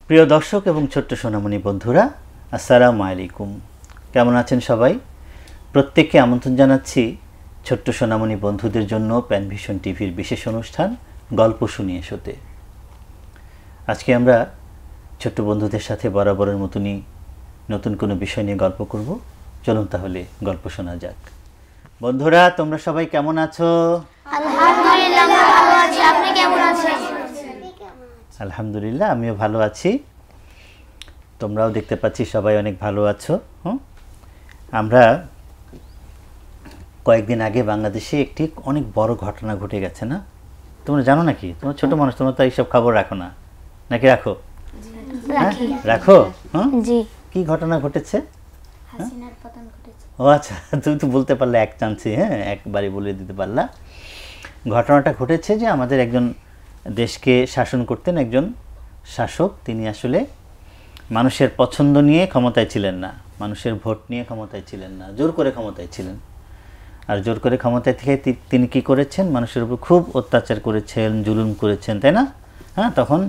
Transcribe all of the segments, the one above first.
প্রিয় দর্শক এবং ছোট্ট সোনামণি বন্ধুরা, আসসালামু আলাইকুম। কেমন আছেন সবাই? প্রত্যেককে আমন্ত্রণ জানাচ্ছি ছোট্ট সোনামণি বন্ধুদের জন্য প্যানভিশন টিভির বিশেষ অনুষ্ঠান গল্প শুনিয়ে শোতে। আজকে আমরা ছোট্ট বন্ধুদের সাথে বরাবরের মতনই নতুন কোনো বিষয় নিয়ে গল্প করব। চলুন তাহলে গল্প শোনা যাক। বন্ধুরা, তোমরা সবাই কেমন আছো? আলহামদুলিল্লাহ ভালো আছি। আপনি কেমন আছেন? আলহামদুলিল্লাহ, আমিও ভালো আছি। তোমরাও দেখতে পাচ্ছি সবাই অনেক ভালো আছো। আমরা কয়েকদিন আগে বাংলাদেশে একটি অনেক বড় ঘটনা ঘটে গেছে না? তোমরা জানো নাকি? তোমরা ছোট মানুষ, তোমরা তো এইসব খবর রাখো না, নাকি রাখো? রাখো। জি। কি ঘটনা ঘটেছে? হাসিনার পতন ঘটেছে। ও আচ্ছা, তুমি তো বলতে পারলে এক চান্সে, একবারই বলে দিতে পারলা। ঘটনাটা ঘটেছে যে আমাদের একজন দেশকে শাসন করতেন একজন শাসক। তিনি আসলে মানুষের পছন্দ নিয়ে ক্ষমতায় ছিলেন না, মানুষের ভোট নিয়ে ক্ষমতায় ছিলেন না, জোর করে ক্ষমতায় ছিলেন। আর জোর করে ক্ষমতায় থেকে তিনি কি করেছেন? মানুষের উপর খুব অত্যাচার করেছেন, জুলুম করেছেন, তাই না? তখন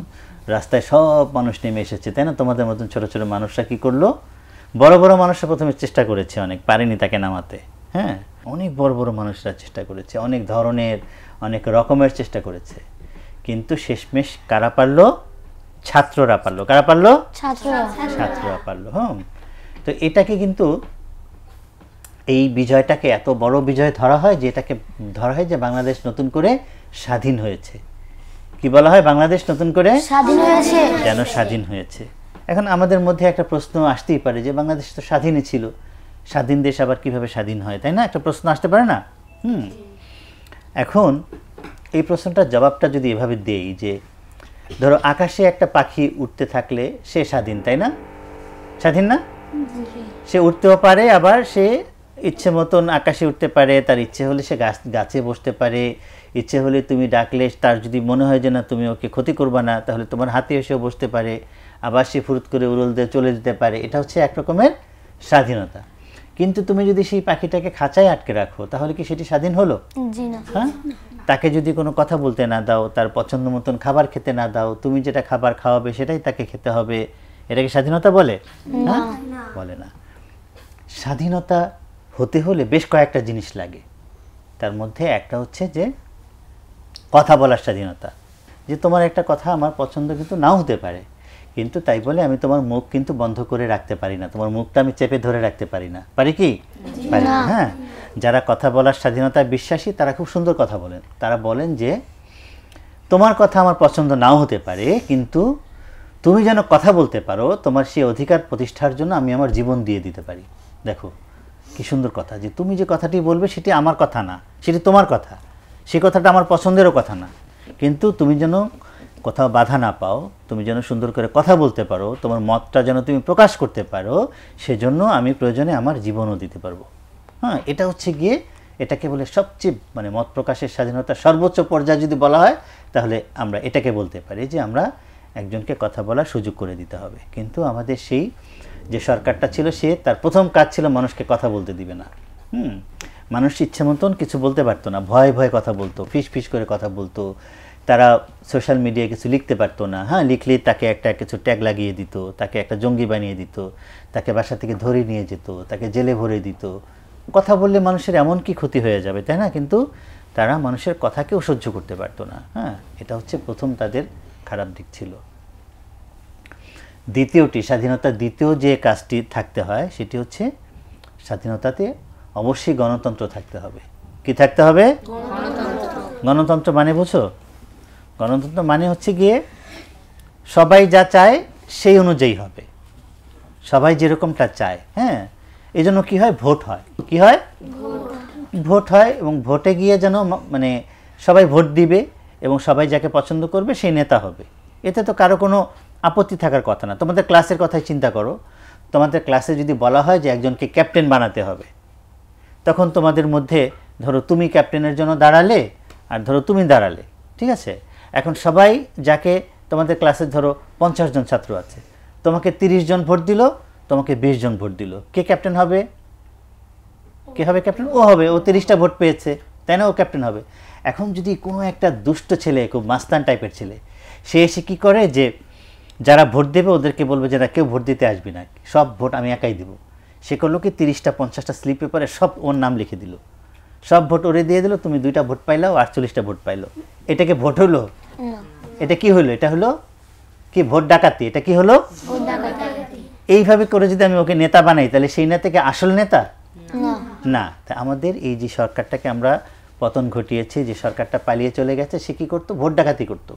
রাস্তায় সব মানুষ নেমে এসেছে, তাই না? তোমাদের মতন ছোট ছোট মানুষরা কি করলো? বড় বড় মানুষরা প্রথমে চেষ্টা করেছে, অনেক পারেনি তাকে নামাতে। অনেক বড় বড় মানুষরা চেষ্টা করেছে, অনেক ধরনের অনেক রকমের চেষ্টা করেছে, কিন্তু শেষমেশ কারা পারলো? ছাত্ররা পারলো। কারা পারলো? ছাত্ররা পারলো। তো এটাকে কিন্তু এই বিজয়টাকে এত বড় বিজয় ধরা হয় যে এটাকে ধরা হয় যে বাংলাদেশ নতুন করে স্বাধীন হয়েছে। কি বলা হয়? বাংলাদেশ নতুন করে স্বাধীন হয়েছে। যেন স্বাধীন হয়েছে। এখন আমাদের মধ্যে একটা প্রশ্ন আসতেই পারে যে বাংলাদেশ তো স্বাধীনই ছিল, স্বাধীন দেশ আবার কিভাবে স্বাধীন হয়, তাই না? একটা প্রশ্ন আসতে পারে না? এখন এই প্রশ্নটার জবাবটা যদি এভাবে দেই যে ধরো আকাশে একটা পাখি উঠতে থাকলে সে স্বাধীন, তাই না? স্বাধীন না? সে উঠতেও পারে, আবার সে ইচ্ছে মতন আকাশে উঠতে পারে, তার ইচ্ছে হলে সে গাছে বসতে পারে, ইচ্ছে হলে তুমি ডাকলে তার যদি মনে হয় যে না তুমি ওকে ক্ষতি করবা না, তাহলে তোমার হাতে এসেও বসতে পারে, আবার সে ফুরুত করে উড়ল দিয়ে চলে যেতে পারে। এটা হচ্ছে এক রকমের স্বাধীনতা। কিন্তু তুমি যদি সেই পাখিটাকে খাঁচায় আটকে রাখো, তাহলে কি সেটি স্বাধীন হলো? তাকে যদি কোনো কথা বলতে না দাও, তার পছন্দ মতন খাবার খেতে না দাও, তুমি যেটা খাবার খাওয়াবে সেটাই তাকে খেতে হবে, এটাকে স্বাধীনতা বলে? বলে না। স্বাধীনতা হতে হলে বেশ কয়েকটা জিনিস লাগে। তার মধ্যে একটা হচ্ছে যে কথা বলার স্বাধীনতা, যে তোমার একটা কথা আমার পছন্দ কিন্তু নাও হতে পারে, কিন্তু তাই বলে আমি তোমার মুখ কিন্তু বন্ধ করে রাখতে পারি না, তোমার মুখটা আমি চেপে ধরে রাখতে পারি না। পারি কি? পারি না। যারা কথা বলার স্বাধীনতায় বিশ্বাসী তারা খুব সুন্দর কথা বলেন। তারা বলেন যে তোমার কথা আমার পছন্দ নাও হতে পারে, কিন্তু তুমি যেন কথা বলতে পারো, তোমার সেই অধিকার প্রতিষ্ঠার জন্য আমি আমার জীবন দিয়ে দিতে পারি। দেখো কি সুন্দর কথা, যে তুমি যে কথাটি বলবে সেটি আমার কথা না, সেটি তোমার কথা, সেই কথাটা আমার পছন্দেরও কথা না, কিন্তু তুমি যেন কোথাও বাধা না পাও, তুমি যেন সুন্দর করে কথা বলতে পারো, তোমার মতটা যেন তুমি প্রকাশ করতে পারো, সেজন্য আমি প্রয়োজনে আমার জীবনও দিতে পারবো। এটা হচ্ছে গিয়ে, এটাকে বলে সবচেয়ে মত প্রকাশের স্বাধীনতা সর্বোচ্চ পর্যায়ে যদি বলা হয়, তাহলে আমরা এটাকে বলতে পারি যে আমরা একজনকে কথা বলার সুযোগ করে দিতে হবে। কিন্তু আমাদের সেই যে সরকারটা ছিল, সে তার প্রথম কাজ ছিল মানুষকে কথা বলতে দিবে না। মানুষ ইচ্ছে মতন কিছু বলতে পারতো না, ভয়ে ভয়ে কথা বলতো, ফিস ফিস করে কথা বলতো। তারা সোশ্যাল মিডিয়ায় কিছু লিখতে পারতো না, লিখলেই তাকে একটা কিছু ট্যাগ লাগিয়ে দিত, তাকে একটা জঙ্গি বানিয়ে দিত, তাকে বাসা থেকে ধরে নিয়ে যেত, তাকে জেলে ভরে দিত। কথা বললে মানুষের এমন কি ক্ষতি হয়ে যাবে, তাই না? কিন্তু তারা মানুষের কথাকেও সহ্য করতে পারতো না। এটা হচ্ছে প্রথম তাদের খারাপ দিক ছিল। দ্বিতীয়টি, স্বাধীনতার দ্বিতীয় যে কাজটি থাকতে হয় সেটি হচ্ছে স্বাধীনতাতে অবশ্যই গণতন্ত্র থাকতে হবে। কি থাকতে হবে? গণতন্ত্র মানে বুঝো? গণতন্ত্র মানে হচ্ছে গিয়ে সবাই যা চায় সেই অনুযায়ী হবে, সবাই যেরকমটা চায়। এই জন্য কী হয়? ভোট হয়। কি হয়? ভোট হয়, এবং ভোটে গিয়ে যেন সবাই ভোট দিবে এবং সবাই যাকে পছন্দ করবে সেই নেতা হবে। এতে তো কারো কোনো আপত্তি থাকার কথা না। তোমাদের ক্লাসের কথাই চিন্তা করো, তোমাদের ক্লাসে যদি বলা হয় যে একজনকে ক্যাপ্টেন বানাতে হবে, তখন তোমাদের মধ্যে ধরো তুমি ক্যাপ্টেনের জন্য দাঁড়ালে, আর ধরো তুমি দাঁড়ালে, ঠিক আছে? এখন সবাই যাকে তোমাদের ক্লাসে ধরো 50 জন ছাত্র আছে, তোমাকে 30 জন ভোট দিল, তোমাকে 20 জন ভোট দিল, কে ক্যাপ্টেন হবে? কে হবে ক্যাপ্টেন? ও হবে, ও 30টা ভোট পেয়েছে, তাই না? ও ক্যাপ্টেন হবে। এখন যদি কোনো একটা দুষ্ট ছেলে, খুব মাস্তান টাইপের ছেলে, সে এসে কী করে যে যারা ভোট দেবে ওদেরকে বলবে যে না কেউ ভোট দিতে আসবি না, সব ভোট আমি একাই দিব। সে করলো কি 30টা 50টা স্লিপ পেপারে সব ওর নাম লিখে দিল, সব ভোট ওরে দিয়ে দিল, তুমি 2টা ভোট পাইলাও, 48টা ভোট পাইলো। এটাকে ভোট হলো? এটা কি হলো? এটা হলো কি ভোট ডাকাতি। এটা কি হলো? এইভাবে করে যদি আমি ওকে নেতা বানাই তাহলে সেই নেতাকে আসল নেতা না। তা আমাদের এই যে সরকারটাকে আমরা পতন ঘটিয়েছি, যে সরকারটা পালিয়ে চলে গেছে, সে কি করতো? ভোট ডাকাতি করতো।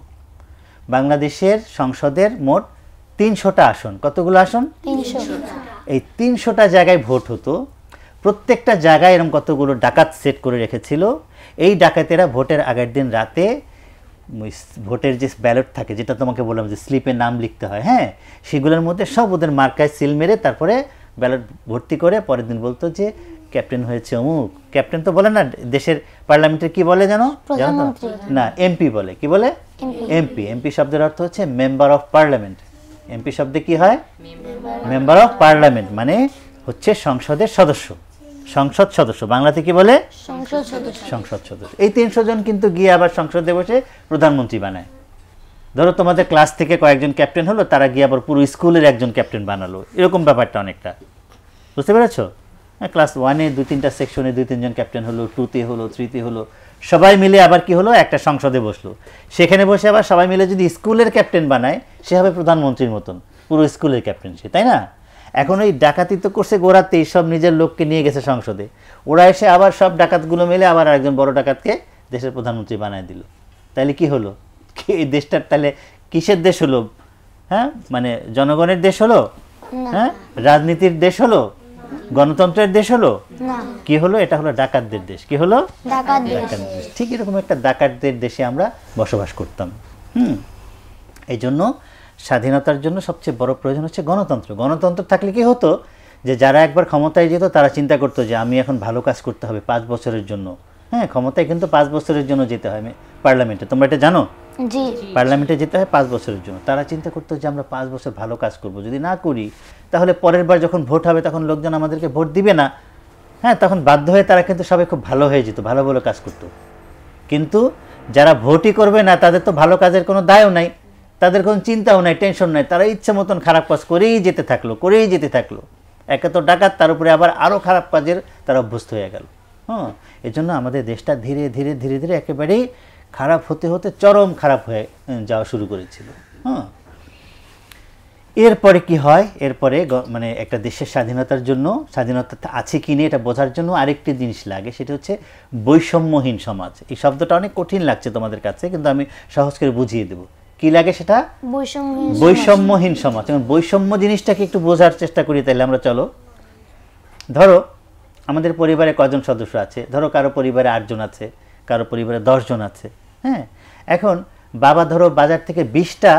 বাংলাদেশের সংসদের মোট 300টা আসন। কতগুলো আসন? 300। এই 300টা জায়গায় ভোট হতো। প্রত্যেকটা জায়গায় এরকম কতগুলো ডাকাত সেট করে রেখেছিল। এই ডাকাতেরা ভোটের আগের দিন রাতে ভোটের যে ব্যালট থাকে, যেটা তোমাকে বললাম যে স্লিপে নাম লিখতে হয়, হ্যাঁ, সেগুলোর মধ্যে সব ওদের মার্কায় সিল মেরে তারপরে ব্যালট ভর্তি করে পরের দিন বলতো যে ক্যাপ্টেন হয়েছে অমুক। ক্যাপ্টেন তো বলে না, দেশের পার্লামেন্টের কি বলে জানো? জানো না, এমপি বলে। কি বলে? এমপি। এমপি শব্দের অর্থ হচ্ছে মেম্বার অফ পার্লামেন্ট। এমপি শব্দে কি হয়? মেম্বার অফ পার্লামেন্ট, মানে হচ্ছে সংসদের সদস্য, সংসদ সদস্য। বাংলাতে কি বলে? সংসদ সদস্য। সংসদ সদস্য। এই 300 জন কিন্তু গিয়ে আবার সংসদে বসে প্রধানমন্ত্রী বানায়। ধরো তোমাদের ক্লাস থেকে কয়েকজন ক্যাপ্টেন হলো, তারা গিয়ে আবার পুরো স্কুলের একজন ক্যাপ্টেন বানালো। এরকম ব্যাপারটা অনেকটা, বুঝতে পেরেছো? ক্লাস 1-এ 2-3টা সেকশনে 2-3 জন ক্যাপ্টেন হলো, 2-তে হলো, 3-তে হলো, সবাই মিলে আবার কি হলো? একটা সংসদে বসলো। সেখানে বসে আবার সবাই মিলে যদি স্কুলের ক্যাপ্টেন বানায়, সে হবে প্রধানমন্ত্রীর মতন, পুরো স্কুলের ক্যাপ্টেন সে, তাই না? এখন ওই ডাকাতি তো করছে গোড়াতেই, সব নিজের লোককে নিয়ে গেছে সংসদে। ওরা এসে আবার সব ডাকাতগুলো মিলে আবার আরেকজন বড় ডাকাতকে দেশের প্রধানমন্ত্রী বানায় দিল। তাহলে কি হলো? এই দেশটার তাহলে কিসের দেশ হলো? হ্যাঁ, মানে জনগণের দেশ হলো? হ্যাঁ, রাজনীতির দেশ হলো? গণতন্ত্রের দেশ হলো? কি হলো? এটা হলো ডাকাতদের দেশ। কি হলো? ডাকাতদের দেশ। ঠিক এরকম একটা ডাকাতদের দেশে আমরা বসবাস করতাম। এই জন্য স্বাধীনতার জন্য সবচেয়ে বড় প্রয়োজন হচ্ছে গণতন্ত্র। গণতন্ত্র থাকলে কি হতো? যে যারা একবার ক্ষমতায় যেত তারা চিন্তা করতো যে আমি এখন ভালো কাজ করতে হবে 5 বছরের জন্য। হ্যাঁ, ক্ষমতায় কিন্তু 5 বছরের জন্য যেতে হয় পার্লামেন্টে, তোমরা এটা জানো? জি। পার্লামেন্টে যেতে হয় 5 বছরের জন্য। তারা চিন্তা করতো যে আমরা 5 বছর ভালো কাজ করব, যদি না করি তাহলে পরের বার যখন ভোট হবে তখন লোকজন আমাদেরকে ভোট দিবে না। হ্যাঁ, তখন বাধ্য হয়ে তারা কিন্তু সবাই খুব ভালো হয়ে যেত, ভালো ভালো কাজ করতো। কিন্তু যারা ভোটই করবে না তাদের তো ভালো কাজের কোনো দায়ও নাই, তাদের কোনো চিন্তাও নাই, টেনশন নাই, তারা ইচ্ছে মতন খারাপ কাজ করেই যেতে থাকলো। একে তো ডাকাত, তার উপরে আবার আরও খারাপ কাজের তারা অভ্যস্ত হয়ে গেল। হ্যাঁ, এই জন্য আমাদের দেশটা ধীরে ধীরে ধীরে ধীরে একেবারেই খারাপ হতে হতে চরম খারাপ হয়ে যাওয়া শুরু করেছিল। হ্যাঁ, এরপরে কি হয়? এরপরে মানে একটা দেশের স্বাধীনতার জন্য, স্বাধীনতা আছে কি নেই এটা বোঝার জন্য আরেকটি জিনিস লাগে, সেটা হচ্ছে বৈষম্যহীন সমাজ। এই শব্দটা অনেক কঠিন লাগছে তোমাদের কাছে, কিন্তু আমি সহজ করে বুঝিয়ে দেবো। কি লাগে সেটা? বৈষম্যহীন সমাজ। বৈষম্য জিনিসটাকে একটু বোঝার চেষ্টা করি তাহলে আমরা। চলো, ধরো আমাদের পরিবারে কয়জন সদস্য আছে? ধরো কারো পরিবারে 8 জন আছে, কারো পরিবারে 10 জন আছে। হ্যাঁ, এখন বাবা ধরো বাজার থেকে 20টা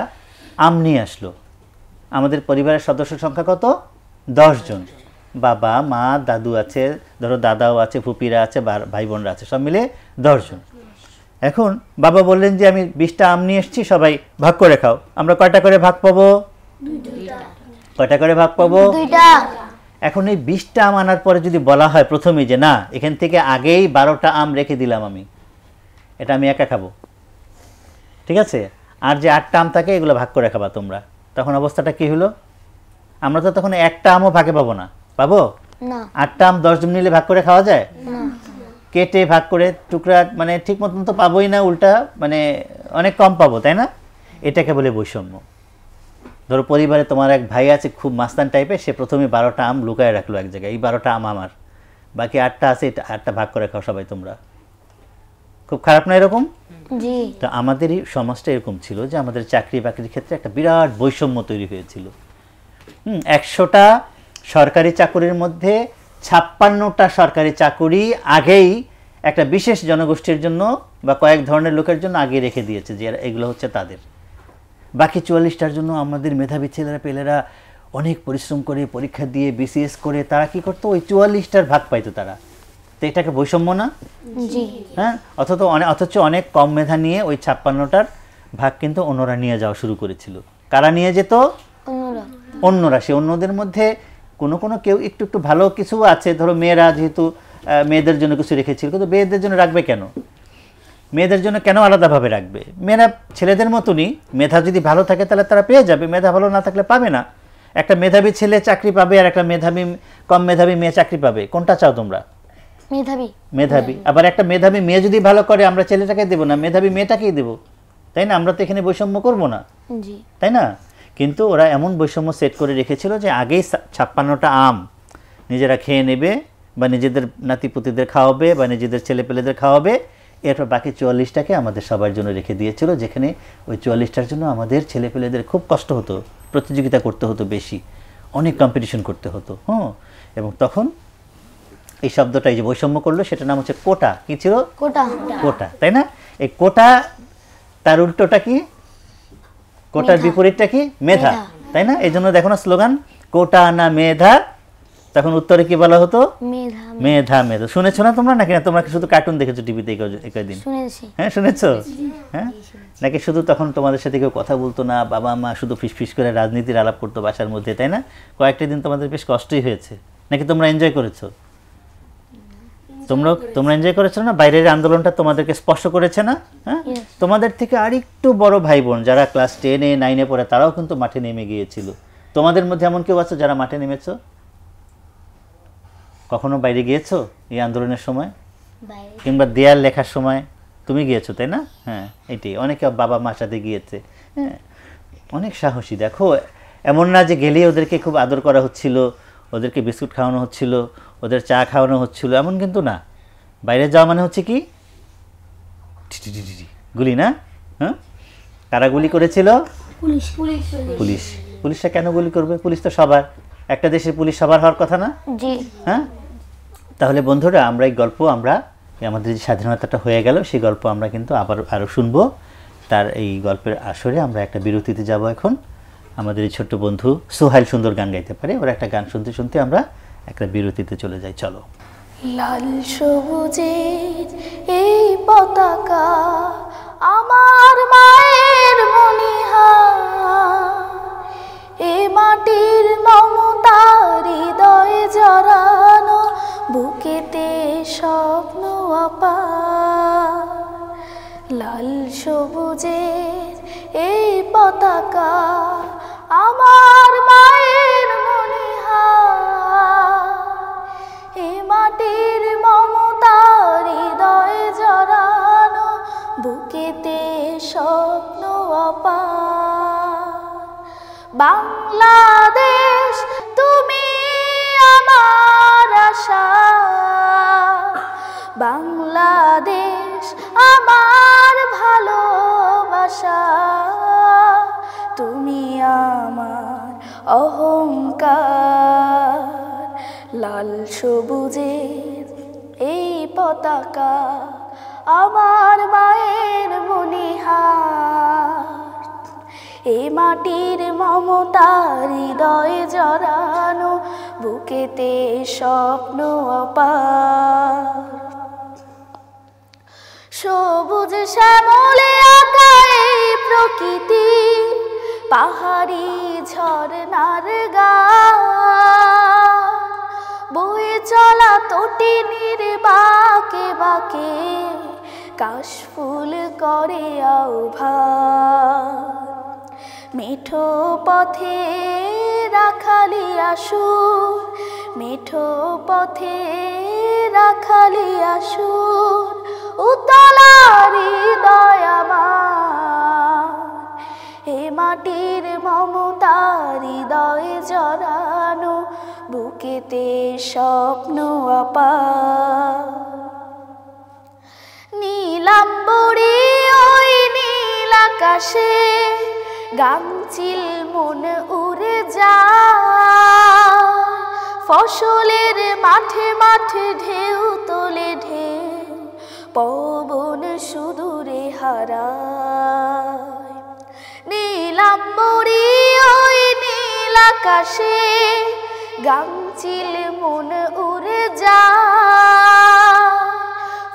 আম নিয়ে আসলো। আমাদের পরিবারের সদস্য সংখ্যা কত? 10 জন। বাবা, মা, দাদু আছে, ধরো দাদাও আছে, ফুপিরা আছে, ভাই বোনরা আছে, সব মিলে 10 জন। এখন বাবা বললেন যে আমি 20টা আম নিয়ে এসেছি, সবাই ভাগ করে খাও। আমরা কয়টা করে ভাগ পাবো? 2টা। কয়টা করে ভাগ পাবো? 2টা। এখন এই 20টা আম আনার পরে যদি বলা হয় প্রথমেই যে না, এখান থেকে আগেই 12টা আম রেখে দিলাম আমি, এটা আমি একা খাবো, ঠিক আছে, আর যে 8টা আম থাকে এগুলো ভাগ করে খাবা তোমরা, তখন অবস্থাটা কি হলো? আমরা তো তখন একটা আমও ভাগে পাবো না। পাবো? না। 8টা আম 10 জন মিলে ভাগ করে খাওয়া যায়? না। কেটে ভাগ করে টুকরা মানে ঠিক মতন তো পাবোই না, উল্টা মানে অনেক কম পাবো, তাই না? এটাকে বলে বৈষম্য। ধরো পরিবারে তোমার এক ভাই আছে খুব মাস্তান টাইপের, সে প্রথমে 12টা আম লুকায় রাখলো এক জায়গায়, এই 12টা আম আমার, বাকি 8টা আছে, এটা 8টা ভাগ করে খাও সবাই তোমরা। খুব খারাপ না এরকম? জি। তো আমাদেরই সমাজটা এরকম ছিল যে আমাদের চাকরি বাকরির ক্ষেত্রে একটা বিরাট বৈষম্য তৈরি হয়েছিল। 100টা সরকারি চাকুরির মধ্যে 56টা সরকারি চাকুরি আগেই একটা বিশেষ জনগোষ্ঠীর জন্য বা কয়েক ধরনের লোকের জন্য আগে রেখে দিয়েছে, যে এগুলো হচ্ছে তাদের। বাকি 44টার জন্য আমাদের মেধাবী ছেলেরা পেলেরা অনেক পরিশ্রম করে পরীক্ষা দিয়ে বিসিএস করে তারা কি করতো? ওই 44টার ভাগ পাইতো তারা। তো এটাকে বৈষম্য না? জি। হ্যাঁ, অথচ অনেক কম মেধা নিয়ে ওই 56টার ভাগ কিন্তু অন্যরা নিয়ে যাওয়া শুরু করেছিল। কারা নিয়ে যেত? অন্যরা। সে অন্যদের মধ্যে কোনো কেউ একটু একটু ভালো কিছু আছে, ধরো মেয়েরা যেহেতু মেয়েদের জন্য কিছু রেখেছিল, কিন্তু মেয়েদের জন্য রাখবে কেন? মেয়েদের জন্য কেন আলাদাভাবে রাখবে? মেয়েরা ছেলেদের মতনই, মেধা যদি ভালো থাকে তাহলে তারা পেয়ে যাবে, মেধা ভালো না থাকলে পাবে না। একটা মেধাবী ছেলে চাকরি পাবে আর একটা কম মেধাবী মেয়ে চাকরি পাবে, কোনটা চাও তোমরা? মেধাবী। আবার একটা মেধাবী মেয়ে যদি ভালো করে আমরা ছেলেটাকে দেবো না, মেধাবী মেয়েটাকেই দেবো, তাই না? আমরা তো এখানে বৈষম্য করবো না, তাই না? কিন্তু ওরা এমন বৈষম্য সেট করে রেখেছিল যে আগেই 56টা আম নিজেরা খেয়ে নেবে, বা নিজেদের নাতিপুতিদের খাওয়াবে, বা নিজেদের ছেলেপেলেদের খাওয়াবে, এরপর বাকি 44টাকে আমাদের সবার জন্য রেখে দিয়েছিল, যেখানে ওই 44টার জন্য আমাদের ছেলেপেলেদের খুব কষ্ট হতো, প্রতিযোগিতা করতে হতো, বেশি অনেক কম্পিটিশন করতে হতো। এবং তখন এই শব্দটা এই যে বৈষম্য করলো, সেটার নাম হচ্ছে কোটা। কি ছিল? কোটা, তাই না? এই কোটা, তার উল্টোটা কি? কোটার বিপরীতটা কি? মেধা, তাই না? এই জন্য দেখো না স্লোগান, কোটা না মেধা। তখন উত্তরে কি বলা হতো? মেধা। মেধা শুনেছো না তোমরা? নাকি না তোমরা শুধু কার্টুন দেখেছো টিভিতে একদিন? হ্যাঁ, শুনেছো? হ্যাঁ, নাকি শুধু তখন তোমাদের সাথে কেউ কথা বলতো না, বাবা মা শুধু ফিসফিস করে রাজনীতির আলাপ করতো বাসার মধ্যে, তাই না? কয়েকটা দিন তোমাদের বেশ কষ্টই হয়েছে, নাকি তোমরা এনজয় করেছো? তোমরা এনজয় করেছো না? বাইরের আন্দোলনটা তোমাদেরকে স্পর্শ করেছে না? হ্যাঁ, তোমাদের থেকে আরেকটু বড় ভাই বোন যারা ক্লাস 10-এ 9-এ পড়ে, তারাও কিন্তু মাঠে নেমে গিয়েছিল। তোমাদের মধ্যে এমন কেউ আছে যারা মাঠে নেমেছো? কখনো বাইরে গিয়েছো এই আন্দোলনের সময়, কিংবা দেয়াল লেখার সময়? তুমি গিয়েছো, তাই না? হ্যাঁ, এটাই, অনেকে বাবা মার সাথে গিয়েছে। হ্যাঁ, অনেক সাহসী। দেখো, এমন না যে গেলেই ওদেরকে খুব আদর করা হচ্ছিল, ওদেরকে বিস্কুট খাওয়ানো হচ্ছিল, ওদের চা খাওয়ানো হচ্ছিল, এমন কিন্তু না। বাইরে যাওয়া মানে হচ্ছে কি? গুলি, না? হ্যাঁ, কারা গুলি করেছিল? পুলিশ। পুলিশরা কেন গুলি করবে? পুলিশ তো সবার, একটা দেশের পুলিশ সবার হওয়ার কথা না? হ্যাঁ, তাহলে বন্ধুরা, আমরা এই গল্প, আমাদের যে স্বাধীনতাটা হয়ে গেল, সেই গল্প আমরা কিন্তু আরও শুনবো। তার এই গল্পের আসরে আমরা একটা বিরতিতে যাব এখন। আমাদের এই ছোট্ট বন্ধু সোহাইল সুন্দর গান গাইতে পারে, ওরা একটা গান শুনতে শুনতে আমরা একটা বিরতিতে চলে যাই। চলো। লাল সবুজের এই পতাকা আমার মায়ের মনিহার, এ মাটির মমতা হৃদয়ে জড়ানো, বুকেতে স্বপ্ন অপার। লাল সবুজের এই পতাকা আমার মায়ের মনিহার, এ মাটির মমতা হৃদয়ে জড়ানো, বুকেতে স্বপ্ন অপার। বাংলাদেশ তুমি আমার আশা, বাংলাদেশ আমার ভালোবাসা, তুমি আমার অহংকার। লাল সবুজের এই পতাকা আমার মায়ের মনিহার, এ মাটির মমতা হৃদয়ে জড়ানো, বুকেতে স্বপ্ন অপার। সবুজ শ্যামলে আঁকা এই প্রকৃতি, পাহাড়ি ঝরনার গান, বয়ে চলা তটিনীর বাঁকে বাঁকে, কাশফুল করে আহ্বান। মিঠো পথে রাখালি আসুর, মিঠো পথে রাখালি আসুর, উতলার হৃদয় আমার, এ মাটির মমতা হৃদয়ে জড়ানো, বুকেতে স্বপ্ন অপার। নীলাম্বরী ওই নীল আকাশে গাংচিল মন উড়ে যায়, ফসলের মাঠে মাঠে ঢেউ তোলে ঢেউ, পবন সুদূরে হারায়। নীলাম্বরী ওই নীল আকাশে গাংচিল মন উড়ে যায়,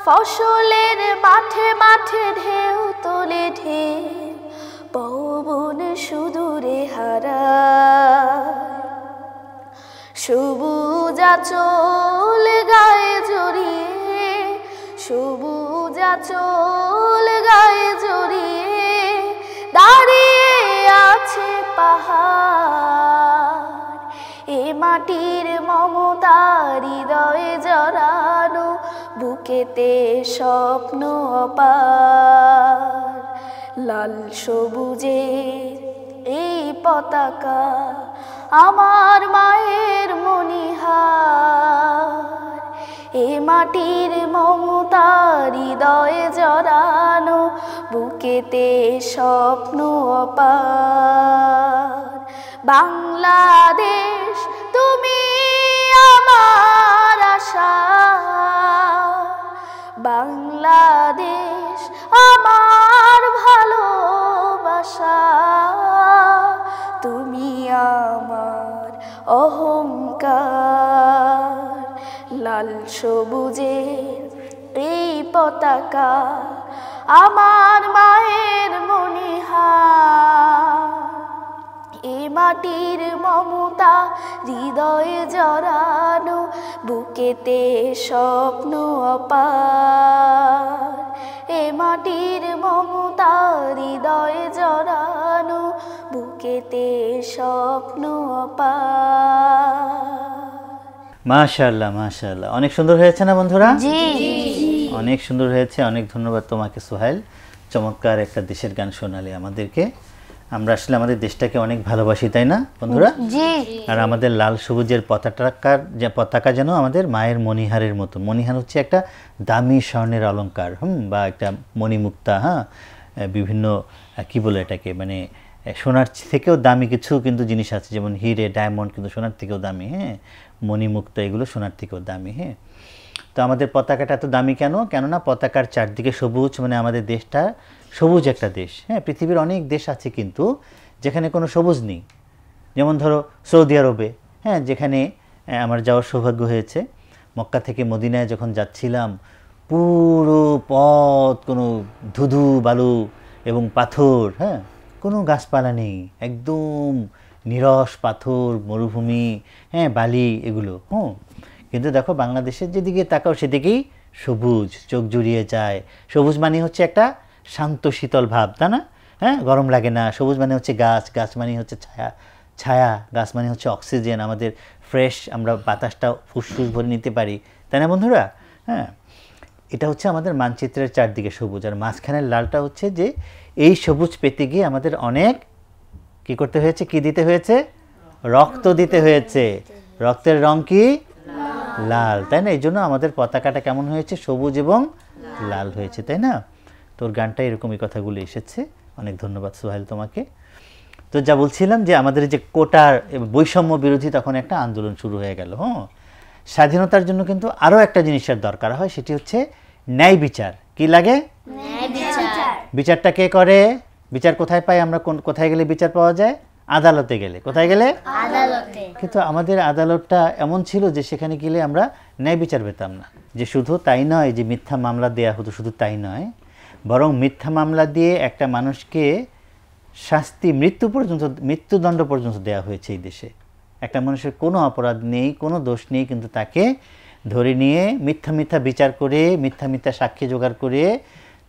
ফসলের মাঠে মাঠে ঢেউ তোলে ঢেউ, পবন সুদূরে হারায়। সবুজ আঁচল গায়ে জড়িয়ে, সবুজ আঁচল গায়ে জড়িয়ে দাঁড়িয়ে আছে পাহাড়, এ মাটির মমতা হৃদয়ে জড়ানো, বুকেতে স্বপ্ন অপার। লাল সবুজের এই পতাকা আমার মায়ের মণিহার, এ মাটির মমতা হৃদয়ে জড়ানো, বুকেতে স্বপ্ন অপার। বাংলাদেশ তুমি আমার আশা, বাংলাদেশ আমার ভালোবাসা, তুমি আমার অহংকার। লাল সবুজের এই পতাকা আমার মায়ের মণিহার, এ মাটির মমতা হৃদয়ে জড়ানো, বুকেতে স্বপ্ন অপার। এ মাটির মমতা হৃদয়ে জড়ানো, বুকেতে স্বপ্ন অপার। মাশাআল্লাহ মাশাআল্লাহ, অনেক সুন্দর হয়েছে না বন্ধুরা? জি অনেক সুন্দর হয়েছে। অনেক ধন্যবাদ তোমাকে সোহাইল, চমৎকার একটা দেশের গান শোনালে আমাদেরকে। আমরা আসলে আমাদের দেশটাকে অনেক ভালোবাসি, তাই না বন্ধুরা? জি আর আমাদের লাল সবুজের পতাকা যেন আমাদের মায়ের মণিহারের মতো। মণিহার হচ্ছে একটা দামি স্বর্ণের অলংকার, বা একটা মণিমুক্তা, হ্যাঁ, বিভিন্ন কি বলে এটাকে, মানে সোনার থেকেও দামি কিছু কিন্তু জিনিস আছে, যেমন হিরে ডায়মন্ড কিন্তু সোনার থেকেও দামি, হ্যাঁ, মণিমুক্তা এগুলো সোনার থেকেও দামি। হ্যাঁ, তো আমাদের পতাকাটা এত দামি কেন? কেননা পতাকার চারদিকে সবুজ, মানে আমাদের দেশটা সবুজ একটা দেশ। হ্যাঁ, পৃথিবীর অনেক দেশ আছে কিন্তু যেখানে কোনো সবুজ নেই। যেমন ধরো সৌদি আরবে, হ্যাঁ, যেখানে আমার যাওয়ার সৌভাগ্য হয়েছে। মক্কা থেকে মদিনায় যখন যাচ্ছিলাম, পুরো পথ কোনো ধুধু বালু এবং পাথর, হ্যাঁ, কোনো গাছপালা নেই, একদম নিরস পাথর, মরুভূমি, হ্যাঁ, বালি এগুলো। কিন্তু দেখো বাংলাদেশের যেদিকে তাকাও সেদিকেই সবুজ, চোখ জুড়িয়ে যায়। সবুজ মানে হচ্ছে একটা শান্ত শীতল ভাব, তা না? হ্যাঁ, গরম লাগে না। সবুজ মানে হচ্ছে গাছ, গাছ মানে হচ্ছে ছায়া, গাছ মানে হচ্ছে অক্সিজেন, আমাদের ফ্রেশ, আমরা বাতাসটা ফুসফুস ভরে নিতে পারি, তাই না বন্ধুরা? হ্যাঁ, এটা হচ্ছে আমাদের মানচিত্রের চারদিকে সবুজ। আর মাঝখানের লালটা হচ্ছে যে এই সবুজ পেতে গিয়ে আমাদের অনেক কি করতে হয়েছে, কি দিতে হয়েছে? রক্ত দিতে হয়েছে। রক্তের রং কি? লাল, তাই না? এই জন্য আমাদের পতাকাটা কেমন হয়েছে? সবুজ এবং লাল হয়েছে, তাই না? তোর গানটা এরকমই কথাগুলো এসেছে। অনেক ধন্যবাদ সোহাইল তোমাকে। তো যা বলছিলাম যে আমাদের যে কোটার বৈষম্য বিরোধী তখন একটা আন্দোলন শুরু হয়ে গেল। স্বাধীনতার জন্য কিন্তু আরও একটা জিনিসের দরকার হয়, সেটি হচ্ছে ন্যায় বিচার। কি লাগে? বিচারটা কে করে? বিচার কোথায় পাই আমরা? কোথায় গেলে বিচার পাওয়া যায়? আদালতে গেলে। কোথায় গেলে? আদালতে। কিন্তু আমাদের আদালতটা এমন ছিল যে সেখানে গেলে আমরা ন্যায় বিচার পেতাম না। যে শুধু তাই নয় যে মিথ্যা মামলা দেয়া হতো, শুধু তাই নয়, বরং মিথ্যা মামলা দিয়ে একটা মানুষকে শাস্তি মৃত্যুদণ্ড পর্যন্ত দেওয়া হয়েছে এই দেশে। একটা মানুষের কোনো অপরাধ নেই, কোনো দোষ নেই, কিন্তু তাকে ধরে নিয়ে মিথ্যা বিচার করে, মিথ্যা সাক্ষী জোগাড় করে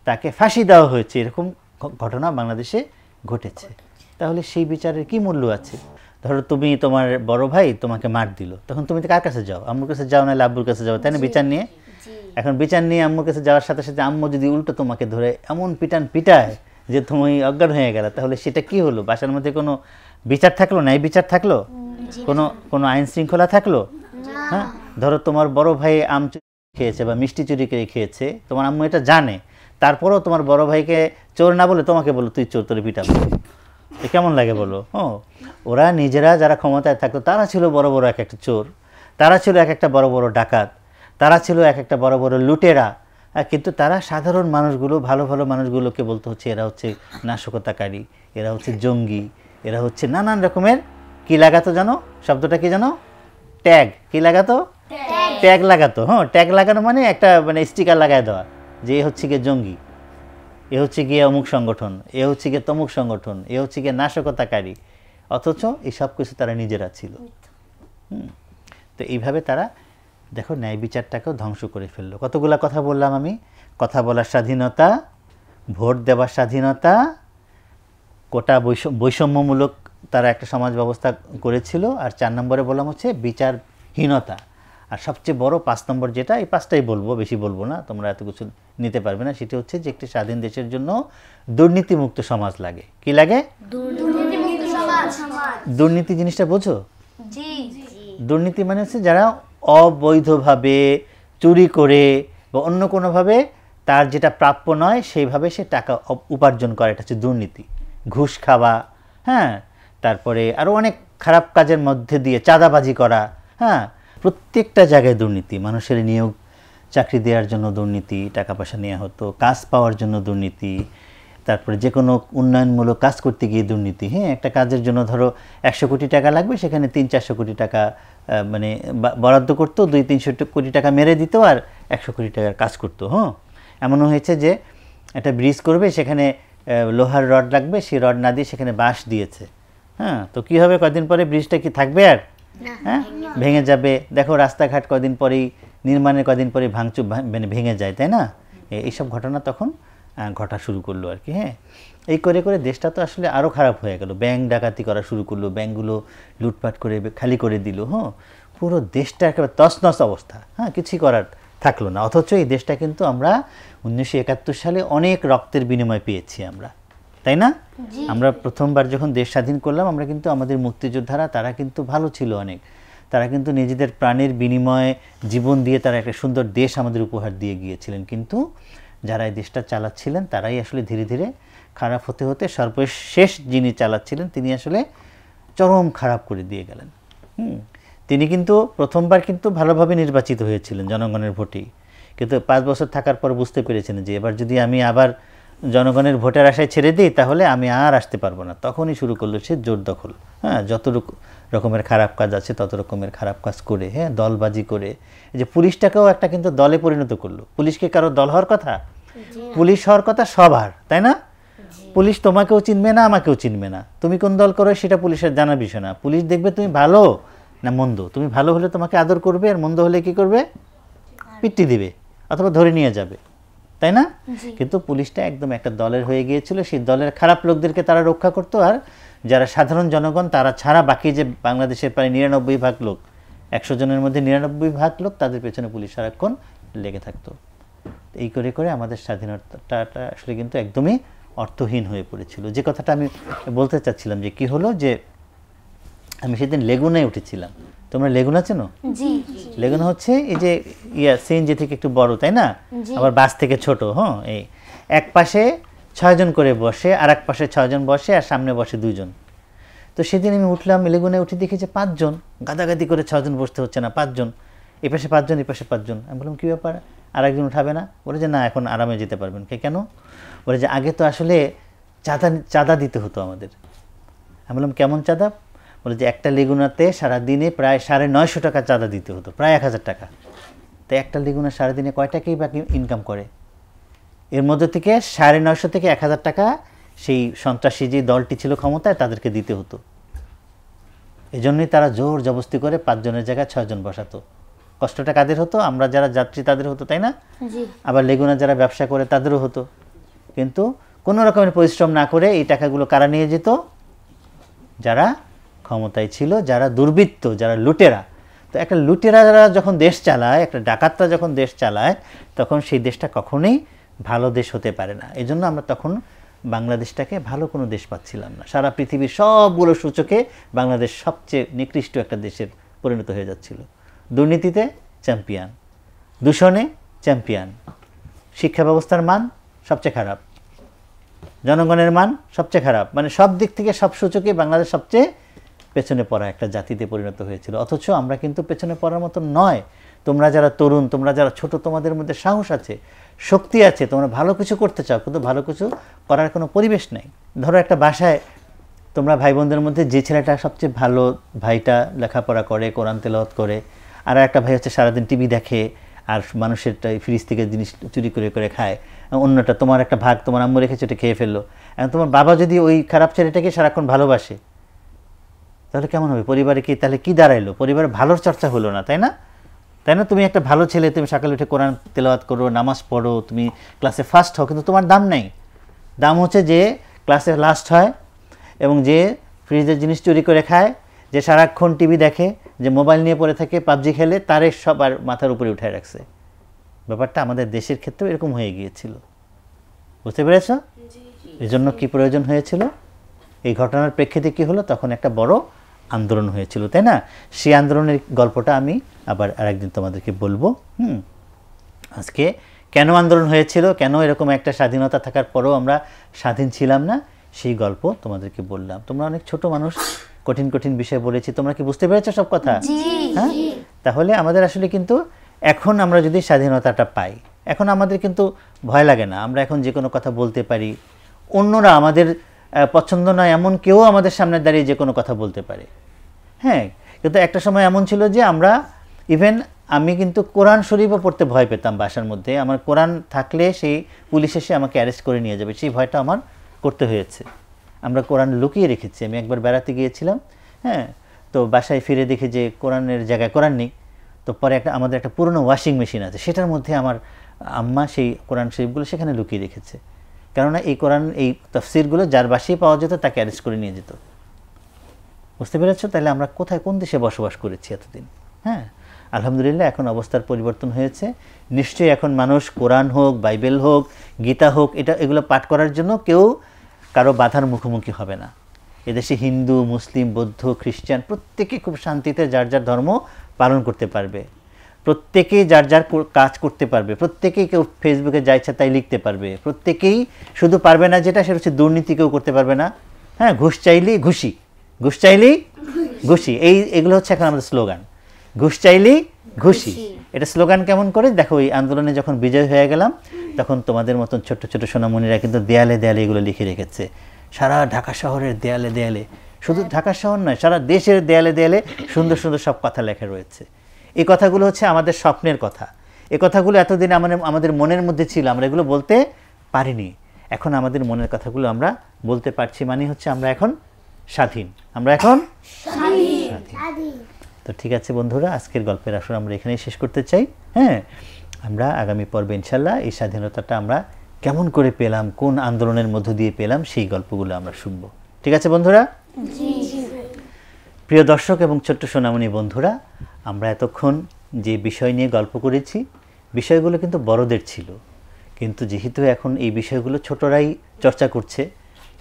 তাকে ফাঁসি দেওয়া হয়েছে। এরকম ঘটনা বাংলাদেশে ঘটেছে। তাহলে সেই বিচারের কি মূল্য আছে? ধরো তুমি, তোমার বড় ভাই তোমাকে মার দিল, তখন তুমি তো কার কাছে যাও? আম্মুর কাছে যাও, নাহলে আব্বুর কাছে যাও, তাই না? বিচার নিয়ে। এখন বিচার নিয়ে আম্মুর কাছে যাওয়ার সাথে সাথে আম্মু যদি উল্টো তোমাকে ধরে এমন পিটায় যে তুমি অজ্ঞান হয়ে গেল, তাহলে সেটা কি হলো? বাসার মধ্যে কোনো বিচার থাকলো? ন্যায় বিচার থাকলো? কোনো আইন শৃঙ্খলা থাকলো? হ্যাঁ, ধরো তোমার বড় ভাই আম চুরি খেয়েছে বা মিষ্টি চুরি করে খেয়েছে, তোমার আম্মু এটা জানে, তারপরেও তোমার বড় ভাইকে চোর না বলে তোমাকে বলো তুই চোর, তোরে পিটাবো। কেমন লাগে বলো? ওরা নিজেরা যারা ক্ষমতায় থাকতো তারা ছিল বড় বড় এক একটা চোর, তারা ছিল এক একটা বড় বড় ডাকাত, তারা ছিল এক একটা বড় বড় লুটেরা, কিন্তু তারা সাধারণ মানুষগুলো, ভালো ভালো মানুষগুলোকে বলতে হচ্ছে এরা হচ্ছে নাশকতাকারী, এরা হচ্ছে জঙ্গি, এরা হচ্ছে নানান রকমের কি লাগাতো জানো? শব্দটা কি জানো? ট্যাগ। কি লাগাতো? ট্যাগ লাগাতো। ট্যাগ লাগানো মানে একটা স্টিকার লাগায় দেওয়া যে এ হচ্ছে গিয়ে জঙ্গি, এ হচ্ছে গিয়ে অমুক সংগঠন, এ হচ্ছে গিয়ে তমুক সংগঠন, এ হচ্ছে গিয়ে নাশকতাকারী। অথচ এই সব কিছু তারা নিজেরা ছিল। তো এইভাবে তারা দেখো ন্যায় বিচারটাকেও ধ্বংস করে ফেললো। কতগুলা কথা বললাম আমি, কথা বলার স্বাধীনতা, ভোট দেওয়ার স্বাধীনতা, কোটা বৈষম্যমূলক তারা একটা সমাজ ব্যবস্থা করেছিল, আর 4 নম্বরে বললাম হচ্ছে বিচারহীনতা, আর সবচেয়ে বড় 5 নম্বর যেটা, এই 5টাই বলবো, বেশি বলবো না, তোমরা এত কিছু নিতে পারবে না, সেটা হচ্ছে যে একটি স্বাধীন দেশের জন্য দুর্নীতিমুক্ত সমাজ লাগে। কি লাগে? দুর্নীতি জিনিসটা বোঝো? দুর্নীতি মানে হচ্ছে যারা অবৈধভাবে চুরি করে বা অন্য কোনোভাবে তার যেটা প্রাপ্য নয় সেইভাবে সে টাকা উপার্জন করে, এটা হচ্ছে দুর্নীতি। ঘুষ খাওয়া, হ্যাঁ, তারপরে আরও অনেক খারাপ কাজের মধ্যে দিয়ে চাঁদাবাজি করা, হ্যাঁ, প্রত্যেকটা জায়গায় দুর্নীতি। মানুষের নিয়োগ চাকরি দেওয়ার জন্য দুর্নীতি, টাকা পয়সা নেওয়া হতো, কাজ পাওয়ার জন্য দুর্নীতি, তারপরে যে কোনো উন্নয়নমূলক কাজ করতে গিয়ে দুর্নীতি। হ্যাঁ, একটা কাজের জন্য ধরো 100 কোটি টাকা লাগবে, সেখানে 300-400 কোটি টাকা মানে বরাদ্দ করতো, 200-300 কোটি টাকা মেরে দিত আর 100 কোটি টাকার কাজ করতো। হ্যাঁ, এমনও হয়েছে যে একটা ব্রিজ করবে, সেখানে লোহার রড লাগবে, সেই রড না দিয়ে সেখানে বাঁশ দিয়েছে। হ্যাঁ, তো কী হবে, কদিন পরে ব্রিজটা কি থাকবে আর? হ্যাঁ, ভেঙে যাবে। দেখো রাস্তাঘাট কদিন পরেই নির্মাণের কদিন পরেই মানে ভেঙে যায়, তাই না? এইসব ঘটনা তখন ঘটা শুরু করলো আর কি। হ্যাঁ, এই করে করে দেশটা তো আসলে আরও খারাপ হয়ে গেল। ব্যাংক ডাকাতি করা শুরু করলো, ব্যাংকগুলো লুটপাট করে খালি করে দিল। হ্যাঁ, পুরো দেশটা একেবারে তছনছ অবস্থা। হ্যাঁ, কিছুই করার থাকলো না। অথচ এই দেশটা কিন্তু আমরা 1971 সালে অনেক রক্তের বিনিময় পেয়েছি আমরা, তাই না? আমরা প্রথমবার যখন দেশ স্বাধীন করলাম, আমরা কিন্তু আমাদের মুক্তিযোদ্ধারা তারা কিন্তু ভালো ছিল অনেক, তারা কিন্তু নিজেদের প্রাণের বিনিময়ে জীবন দিয়ে তারা একটা সুন্দর দেশ আমাদের উপহার দিয়ে গিয়েছিলেন। কিন্তু যারা এই দেশটা চালাচ্ছিলেন তারাই আসলে ধীরে ধীরে খারাপ হতে হতে সর্বশেষ যিনি চালাচ্ছিলেন তিনি আসলে চরম খারাপ করে দিয়ে গেলেন। তিনি কিন্তু প্রথমবার কিন্তু ভালোভাবে নির্বাচিত হয়েছিলেন জনগণের ভোটেই, কিন্তু 5 বছর থাকার পর বুঝতে পেরেছেন যে এবার যদি আমি আবার জনগণের ভোটের আশায় ছেড়ে দিই তাহলে আমি আর আসতে পারবো না। তখনই শুরু করলো সে জোর দখল। হ্যাঁ, যত রকমের খারাপ কাজ আছে তত রকমের খারাপ কাজ করে, হ্যাঁ, দলবাজি করে। এই যে পুলিশটাকেও একটা কিন্তু দলে পরিণত করলো। পুলিশকে কারো দল হওয়ার কথা? পুলিশ হওয়ার কথা সবার, তাই না? পুলিশ তোমাকেও চিনবে না, আমাকেও চিনবে না। তুমি কোন দল করো সেটা পুলিশের জানার বিষয় না। পুলিশ দেখবে তুমি ভালো না মন্দ। তুমি ভালো হলে তোমাকে আদর করবে, আর মন্দ হলে কি করবে? পিট্টি দিবে অথবা ধরে নিয়ে যাবে, তাই না? কিন্তু পুলিশটা একদম একটা দলের হয়ে গিয়েছিল। সেই দলের খারাপ লোকদেরকে তারা রক্ষা করতো, আর যারা সাধারণ জনগণ তারা ছাড়া বাকি যে বাংলাদেশের প্রায় 99% লোক, 100 জনের মধ্যে 99% লোক, তাদের পেছনে পুলিশ সারাক্ষণ লেগে থাকতো। এই করে করে আমাদের স্বাধীনতাটা আসলে কিন্তু একদমই অর্থহীন হয়ে পড়েছিল। যে কথাটা আমি বলতে চাচ্ছিলাম যে কি হলো, যে আমি সেদিন লেগুনায় উঠেছিলাম। তোমরা লেগুনা চেনো? লেগুনা হচ্ছে এই যে সিএনজি থেকে একটু বড়, তাই না? আবার বাস থেকে ছোট। হ্যাঁ, এই এক পাশে 6 জন করে বসে, আর এক পাশে 6 জন বসে, আর সামনে বসে 2 জন। তো সেদিন আমি উঠলাম, লেগুনায় উঠে দেখি যে 5 জন, গাদাগাদি করে 6 জন বসতে হচ্ছে না, 5 জন, এ পাশে 5 জন, এ পাশে 5 জন। আমি বললাম কী ব্যাপার, আর একজন উঠাবে না? বলে যে না, এখন আরামে যেতে পারবেন। কেন? বলে যে আগে তো আসলে চাঁদা দিতে হতো আমাদের। আমি বললাম কেমন চাঁদা? বলে যে একটা লেগুনাতে সারাদিনে প্রায় 950 টাকা চাঁদা দিতে হতো, প্রায় 1000 টাকা। তো একটা লেগুনা সারাদিনে কয় টাকাই বাকি ইনকাম করে? এর মধ্যে থেকে 950 থেকে 1000 টাকা সেই সন্ত্রাসী যে দলটি ছিল ক্ষমতায় তাদেরকে দিতে হতো। এজন্যই তারা জোর জবস্তি করে 5 জনের জায়গায় 6 জন বসাতো। কষ্টটা কাদের হতো? আমরা যারা যাত্রী তাদের হতো, তাই না? আবার লেগুনা যারা ব্যবসা করে তাদেরও হতো। কিন্তু কোনো রকমের পরিশ্রম না করে এই টাকাগুলো কারা নিয়ে যেত? যারা ক্ষমতায় ছিল, যারা দুর্বৃত্ত, যারা লুটেরা। তো একটা লুটেরারা যখন দেশ চালায়, একটা ডাকাতরা যখন দেশ চালায়, তখন সেই দেশটা কখনোই ভালো দেশ হতে পারে না। এই জন্য আমরা তখন বাংলাদেশটাকে ভালো কোনো দেশ পাচ্ছিলাম না। সারা পৃথিবীর সবগুলো সূচকে বাংলাদেশ সবচেয়ে নিকৃষ্ট একটা দেশের পরিণত হয়ে যাচ্ছিল। দুর্নীতিতে চ্যাম্পিয়ন, দূষণে চ্যাম্পিয়ন, শিক্ষা ব্যবস্থার মান সবচেয়ে খারাপ, জনগণের মান সবচেয়ে খারাপ, মানে সব দিক থেকে সব সূচকে বাংলাদেশ সবচেয়ে পেছনে পড়া একটা জাতিতে পরিণত হয়েছিল। অথচ আমরা কিন্তু পেছনে পড়ার মতো নয়। তোমরা যারা তরুণ, তোমরা যারা ছোট, তোমাদের মধ্যে সাহস আছে, শক্তি আছে, তোমরা ভালো কিছু করতে চাও, কিন্তু ভালো কিছু করার কোনো পরিবেশ নেই। ধরো একটা বাসায় তোমরা ভাই বোনদের মধ্যে যে ছেলেটা সবচেয়ে ভালো, ভাইটা লেখাপড়া করে, কোরআন তেলাওয়াত করে, আর একটা ভাই হচ্ছে সারাদিন টিভি দেখে আর মানুষের ফ্রিজ থেকে জিনিস চুরি করে করে খায়, অন্যটা তোমার একটা ভাগ তোমার আম্মু রেখেছে ওটা খেয়ে ফেললো। এখন তোমার বাবা যদি ওই খারাপ ছেলেটাকে সারাক্ষণ ভালোবাসে তাহলে কেমন হবে? পরিবারে কি তাহলে কি দাঁড়াইলো? পরিবারে ভালোর চর্চা হলো না, তাই না? তাই না? তুমি একটা ভালো ছেলে, তুমি সকালে উঠে কোরআন তেলাওয়াত করো, নামাজ পড়ো, তুমি ক্লাসে ফার্স্ট হও, কিন্তু তোমার দাম নেই। দাম হচ্ছে যে ক্লাসে লাস্ট হয় এবং যে ফ্রিজের জিনিস চুরি করে খায়, যে সারাক্ষণ টিভি দেখে, যে মোবাইল নিয়ে পড়ে থাকে, পাবজি খেলে, তারে সবার মাথার উপরে উঠায় রাখছে। ব্যাপারটা আমাদের দেশের ক্ষেত্রেও এরকম হয়ে গিয়েছিল, বুঝতে পেরেছ? এই জন্য কী প্রয়োজন হয়েছিল? এই ঘটনার প্রেক্ষিতে কী হলো? তখন একটা বড় আন্দোলন হয়েছিল, তাই না? সেই আন্দোলনের গল্পটা আমি আবার আরেকদিন তোমাদেরকে বলবো। আজকে কেন আন্দোলন হয়েছিল, কেন এরকম একটা স্বাধীনতা থাকার পরেও আমরা স্বাধীন ছিলাম না, সেই গল্প তোমাদেরকে বললাম। তোমরা অনেক ছোট মানুষ, কঠিন কঠিন বিষয় বলেছি, তোমরা কি বুঝতে পেরেছো সব কথা? হ্যাঁ, তাহলে আমাদের আসলে কিন্তু এখন আমরা যদি স্বাধীনতাটা পাই, এখন আমাদের কিন্তু ভয় লাগে না। আমরা এখন যে কোনো কথা বলতে পারি, অন্যরা আমাদের পছন্দ নয় এমন কেউ আমাদের সামনে দাঁড়িয়ে যে কোনো কথা বলতে পারে। হ্যাঁ, কিন্তু একটা সময় এমন ছিল যে আমরা ইভেন আমি কিন্তু কোরআন শরীফও পড়তে ভয় পেতাম বাসার মধ্যে। আমার কোরআন থাকলে সেই পুলিশ এসে আমাকে অ্যারেস্ট করে নিয়ে যাবে, সেই ভয়টা আমার করতে হয়েছে। আমরা কোরআন লুকিয়ে রেখেছি। আমি একবার বেড়াতে গিয়েছিলাম, হ্যাঁ, তো বাসায় ফিরে দেখি যে কোরআনের জায়গায় কোরআন নেই। তো পরে আমাদের একটা পুরনো ওয়াশিং মেশিন আছে, সেটার মধ্যে আমার আম্মা সেই কোরআন শরীফগুলো সেখানে লুকিয়ে রেখেছে। কেননা এই কোরআন, এই তাফসিরগুলো যার বাসায় পাওয়া যেত তাকে অ্যারেস্ট করে নিয়ে যেত। বুঝতে পেরেছ? তাহলে আমরা কোথায়, কোন দেশে বসবাস করেছি এতদিন? হ্যাঁ, আলহামদুলিল্লাহ এখন অবস্থার পরিবর্তন হয়েছে। নিশ্চয়ই এখন মানুষ কোরআন হোক, বাইবেল হোক, গীতা হোক, এগুলো পাঠ করার জন্য কেউ কারো বাধার মুখোমুখি হবে না। এদেশে হিন্দু, মুসলিম, বৌদ্ধ, খ্রিস্টান প্রত্যেকে খুব শান্তিতে যার যার ধর্ম পালন করতে পারবে, প্রত্যেকেই যার যার কাজ করতে পারবে, প্রত্যেকেই কেউ ফেসবুকে যা ইচ্ছা তাই লিখতে পারবে, প্রত্যেকেই শুধু পারবে না যেটা, সেটা হচ্ছে দুর্নীতি কেউ করতে পারবে না। হ্যাঁ, ঘুষ চাইলেই ঘুষি, ঘুষ চাইলেই ঘুষি, এগুলো হচ্ছে এখন আমাদের স্লোগান, ঘুষ চাইলেই ঘুষি। এটা স্লোগান কেমন করে দেখো। এই আন্দোলনে যখন বিজয় হয়ে গেলাম, তখন তোমাদের মতন ছোট্ট ছোট সোনামণিরা কিন্তু দেয়ালে দেয়ালে এগুলো লিখে রেখেছে। সারা ঢাকা শহরের দেয়ালে দেয়ালে, শুধু ঢাকা শহর নয়, সারা দেশের দেয়ালে দেয়ালে সুন্দর সুন্দর সব কথা লেখা রয়েছে। এই কথাগুলো হচ্ছে আমাদের স্বপ্নের কথা। এই কথাগুলো এতদিন আমাদের মনের মধ্যে ছিল, আমরা এগুলো বলতে পারিনি। এখন আমাদের মনের কথাগুলো আমরা বলতে পারছি, মানে হচ্ছে আমরা এখন স্বাধীন, আমরা এখন স্বাধীন। তো ঠিক আছে বন্ধুরা, আজকের গল্পের আসর আমরা এখানেই শেষ করতে চাই। হ্যাঁ, আমরা আগামী পর্বে ইনশাল্লাহ এই স্বাধীনতাটা আমরা কেমন করে পেলাম, কোন আন্দোলনের মধ্য দিয়ে পেলাম, সেই গল্পগুলো আমরা শুনব। ঠিক আছে বন্ধুরা? প্রিয় দর্শক এবং ছোট্ট সোনামণি বন্ধুরা, আমরা এতক্ষণ যে বিষয় নিয়ে গল্প করেছি, বিষয়গুলো কিন্তু বড়দের ছিল, কিন্তু যেহেতু এখন এই বিষয়গুলো ছোটরাই চর্চা করছে,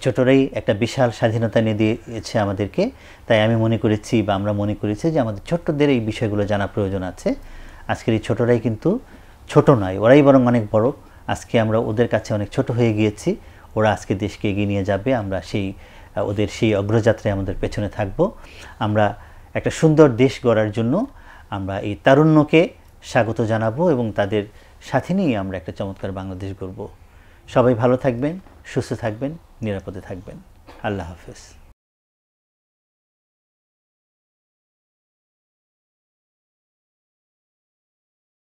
ছোটরাই একটা বিশাল স্বাধীনতা নিয়ে দিয়েছে আমাদেরকে, তাই আমি মনে করেছি বা আমরা মনে করেছি যে আমাদের ছোট্টদের এই বিষয়গুলো জানা প্রয়োজন আছে। আজকের এই ছোটরাই কিন্তু ছোট নয়, ওরাই বরং অনেক বড়। আজকে আমরা ওদের কাছে অনেক ছোট হয়ে গিয়েছি, ওরা আজকে দেশকে এগিয়ে নিয়ে যাবে। আমরা ওদের সেই অগ্রযাত্রায় আমাদের পেছনে থাকব। আমরা একটা সুন্দর দেশ গড়ার জন্য আমরা এই তারুণ্যকে স্বাগত জানাবো এবং তাদের সাথে নিয়ে আমরা একটা চমৎকার বাংলাদেশ গড়ব। সবাই ভালো থাকবেন, সুস্থ থাকবেন, নিরাপদে থাকবেন। আল্লাহ হাফেজ।